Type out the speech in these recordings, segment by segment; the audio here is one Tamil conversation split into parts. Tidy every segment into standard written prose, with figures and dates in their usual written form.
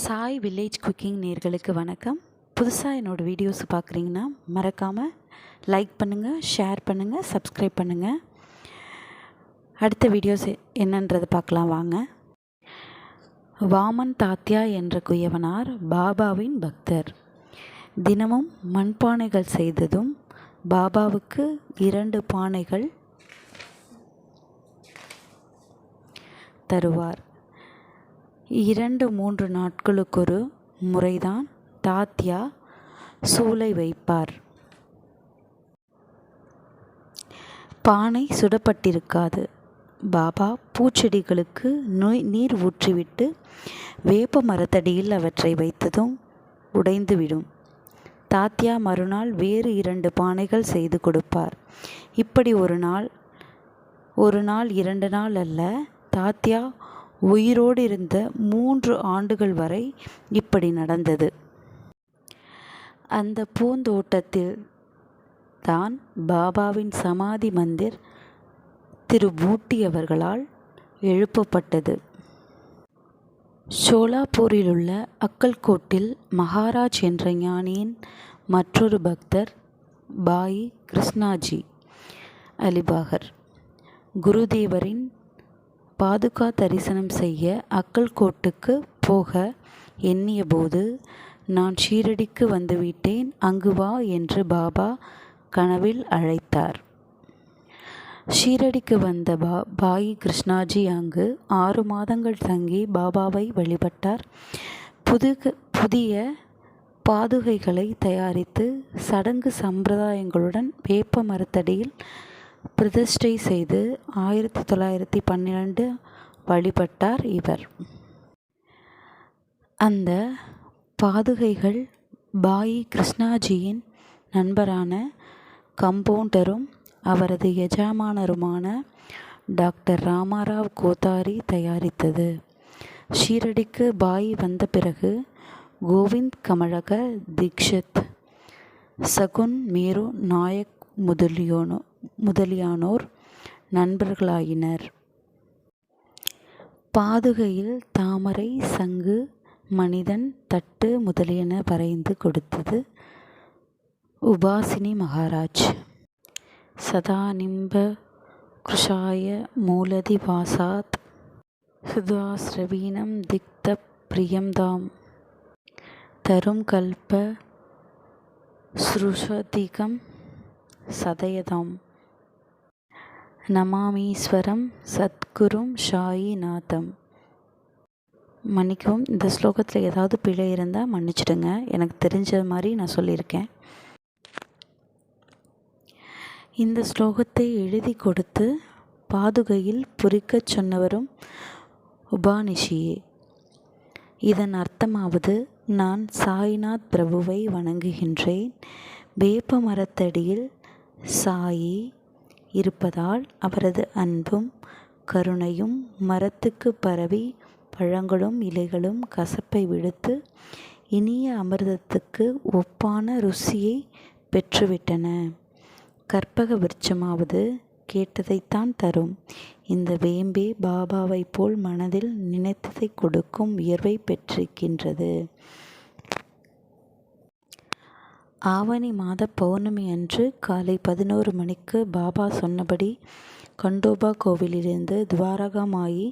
சாய் வில்லேஜ் குக்கிங் நேர்களுக்கு வணக்கம். புதுசாக என்னோடய வீடியோஸ் பார்க்குறீங்கன்னா மறக்காமல் லைக் பண்ணுங்கள், ஷேர் பண்ணுங்கள், சப்ஸ்கிரைப் பண்ணுங்கள். அடுத்த வீடியோஸ் என்னன்றதை பார்க்கலாம் வாங்க. வாமன் தாத்யா என்ற குயவனார் பாபாவின் பக்தர். தினமும் மண்பானைகள் செய்ததும் பாபாவுக்கு 2 பானைகள் தருவார். 2-3 நாட்களுக்கொரு முறைதான் தாத்யா சூளை வைப்பார். பானை சுடப்பட்டிருக்காது. பாபா பூச்செடிகளுக்கு நீர் ஊற்றிவிட்டு வேப்ப மரத்தடியில் அவற்றை வைத்ததும் உடைந்துவிடும். தாத்யா மறுநாள் வேறு 2 பானைகள் செய்து கொடுப்பார். இப்படி ஒரு நாள் 2 நாள் அல்ல, தாத்யா உயிரோடு இருந்த 3 ஆண்டுகள் வரை இப்படி நடந்தது. அந்த பூந்தோட்டத்தில் தான் பாபாவின் சமாதி மந்திர் திரு பூட்டி அவர்களால் எழுப்பப்பட்டது. சோலாப்பூரில் உள்ள அக்கல்கோட்டில் மகாராஜ் என்ற ஞானியின் மற்றொரு பக்தர் பாயி கிருஷ்ணாஜி அலிபாகர் குருதேவரின் பாதுகா தரிசனம் செய்ய அக்கல்கோட்டுக்கு போக எண்ணிய போது, நான் ஷீரடிக்கு வந்துவிட்டேன், அங்கு வா என்று பாபா கனவில் அழைத்தார். ஷீரடிக்கு வந்த பாயி கிருஷ்ணாஜி அங்கு 6 மாதங்கள் தங்கி பாபாவை வழிபட்டார். புதிய பாதுகைகளை தயாரித்து சடங்கு சம்பிரதாயங்களுடன் வேப்ப மரத்தடியில் பிரதிஷ்டை செய்து 1912 வழிபட்டார் இவர். அந்த பாதுகைகள் பாயி கிருஷ்ணாஜியின் நண்பரான கம்பவுண்டரும் அவரது எஜமானருமான டாக்டர் ராமாராவ் கோத்தாரி தயாரித்தது. ஷீரடிக்கு பாயி வந்த பிறகு கோவிந்த் கமலக தீக்ஷித், சகுன் மேரு நாயக் முதலியானோர் நண்பர்களாயினர். பாதுகையில் தாமரை, சங்கு, மனிதன், தட்டு முதலியன வரைந்து கொடுத்தது உபாசினி மகாராஜ். சதானிம்ப கிருஷாய மூலதி வாசாத் சுதாஸ்ரவீனம் திக்த பிரியம்தாம் தரும் கல்ப ஸ்ருஷதிகம் சதயதாம் நமாமீஸ்வரம் சத்குரும் ஷாயிநாதம். மன்னிக்கவும், இந்த ஸ்லோகத்தில் ஏதாவது பிழை இருந்தால் மன்னிச்சிடுங்க. எனக்கு தெரிஞ்ச மாதிரி நான் சொல்லியிருக்கேன். இந்த ஸ்லோகத்தை எழுதி கொடுத்து பாதுகையில் பொறிக்கச் சொன்னவரும் உபானிஷியே. இதன் அர்த்தமாவது, நான் சாய்நாத் பிரபுவை வணங்குகின்றேன். வேப்ப மரத்தடியில் சாயி இருப்பதால் அவரது அன்பும் கருணையும் மரத்துக்கு பரவி பழங்களும் இலைகளும் கசப்பை விடுத்து இனிய அமிர்தத்துக்கு ஒப்பான ருசியை பெற்றுவிட்டன. கற்பக விருட்சமாவது கேட்டதைத்தான் தரும். இந்த வேம்பே பாபாவை போல் மனதில் நினைத்ததை கொடுக்கும் உயர்வை பெற்றிருக்கின்றது. ஆவணி மாத பௌர்ணமி அன்று காலை 11 மணிக்கு பாபா சொன்னபடி கண்டோபா கோவிலிலிருந்து துவாரகா மாயி,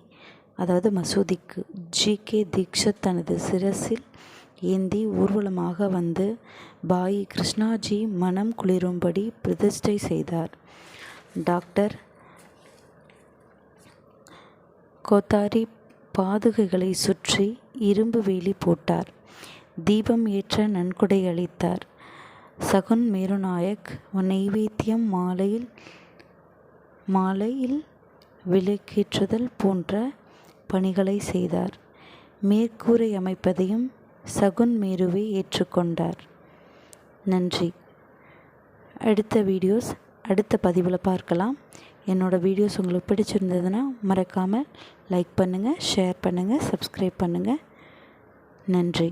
அதாவது மசூதிக்கு, ஜி.கே. தீக்ஷித் தனது சிரசில் ஏந்தி ஊர்வலமாக வந்து பாயி கிருஷ்ணாஜி மனம் குளிரும்படி பிரதிஷ்டை செய்தார். டாக்டர் கோத்தாரி பாதுகைகளை சுற்றி இரும்பு வேலி போட்டார். தீபம் ஏற்ற நன்கொடை அளித்தார். சகுன் மேருநாயக் நெய்வேத்தியம், மாலையில் விளக்கேற்றுதல் போன்ற பணிகளை செய்தார். மேற்கூரை அமைப்பதையும் சகுன் மேருவை ஏற்றுக்கொண்டார். நன்றி. அடுத்த பதிவில் பார்க்கலாம். என்னோடய வீடியோஸ் உங்களுக்கு பிடிச்சிருந்ததுன்னா மறக்காமல் லைக் பண்ணுங்கள், ஷேர் பண்ணுங்கள், சப்ஸ்கிரைப் பண்ணுங்கள். நன்றி.